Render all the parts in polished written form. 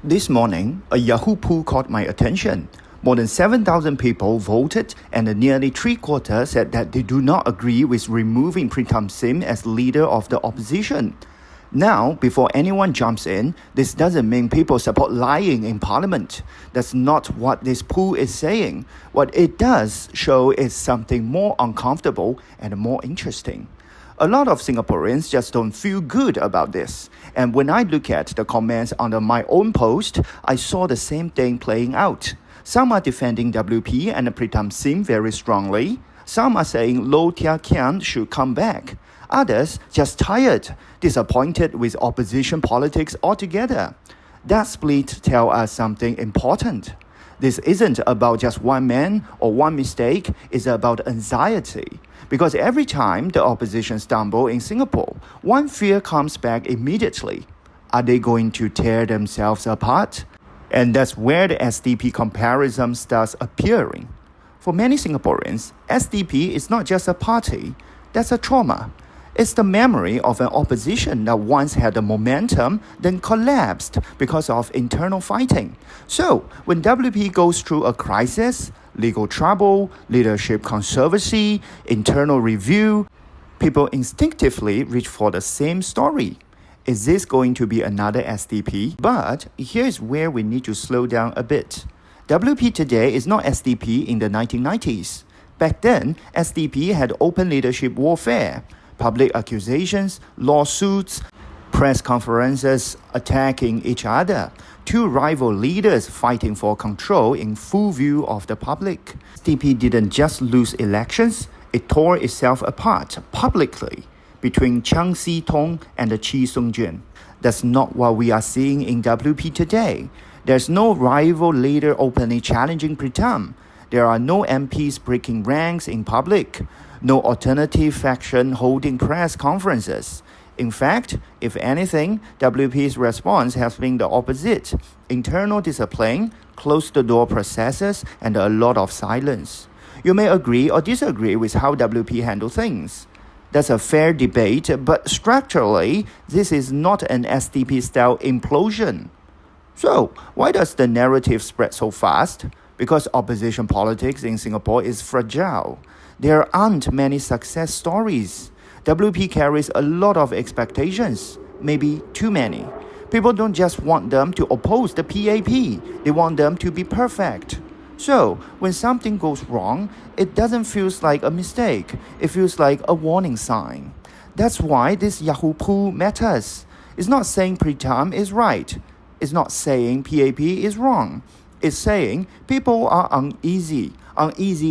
This morning, a Yahoo poll caught my attention. More than 7,000 people voted, and nearly three-quarters said that they do not agree with removing Pritam Sim as leader of the opposition. Now, before anyone jumps in, this doesn't mean people support lying in parliament. That's not what this poll is saying. What it does show is something more uncomfortable and more interesting. A lot of Singaporeans just don't feel good about this. And when I look at the comments under my own post, I saw the same thing playing out. Some are defending WP and Pritam Sim very strongly. Some are saying Low Tia Kian should come back. Others just tired, disappointed with opposition politics altogether. That split tells us something important. This isn't about just one man or one mistake, it's about anxiety. Because every time the opposition stumble in Singapore, one fear comes back immediately. Are they going to tear themselves apart? And that's where the SDP comparison starts appearing. For many Singaporeans, SDP is not just a party, that's a trauma. It's the memory of an opposition that once had the momentum, then collapsed because of internal fighting. So, when WP goes through a crisis, legal trouble, leadership controversy, internal review, people instinctively reach for the same story. Is this going to be another SDP? But here's where we need to slow down a bit. WP today is not SDP in the 1990s. Back then, SDP had open leadership warfare, public accusations, lawsuits, press conferences attacking each other, two rival leaders fighting for control in full view of the public. SDP didn't just lose elections, it tore itself apart publicly between Chiang Si-tong and Chee Sung-jun. That's not what we are seeing in WP today. There's no rival leader openly challenging Pritam. There are no MPs breaking ranks in public, no alternative faction holding press conferences. In fact, if anything, WP's response has been the opposite. Internal discipline, closed-the-door processes, and a lot of silence. You may agree or disagree with how WP handle things. That's a fair debate, but structurally, this is not an SDP-style implosion. So, why does the narrative spread so fast? Because opposition politics in Singapore is fragile. There aren't many success stories. WP carries a lot of expectations, maybe too many. People don't just want them to oppose the PAP, they want them to be perfect. So, when something goes wrong, it doesn't feel like a mistake, it feels like a warning sign. That's why this Yahoo poll matters. It's not saying Pritam is right. It's not saying PAP is wrong. It's saying people are uneasy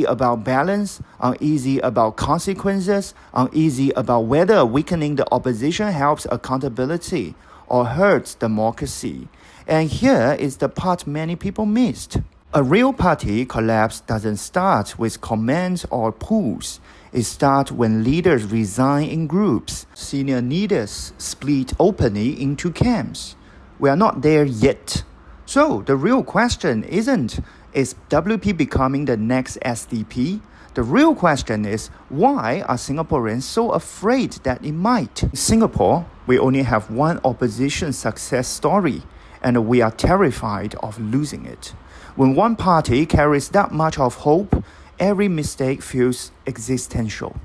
about balance, uneasy about consequences, uneasy about whether weakening the opposition helps accountability or hurts democracy. And here is the part many people missed. A real party collapse doesn't start with comments or polls. It starts when leaders resign in groups. Senior leaders split openly into camps. We are not there yet. So the real question isn't, is WP becoming the next SDP? The real question is, why are Singaporeans so afraid that it might? In Singapore, we only have one opposition success story, and we are terrified of losing it. When one party carries that much of hope, every mistake feels existential.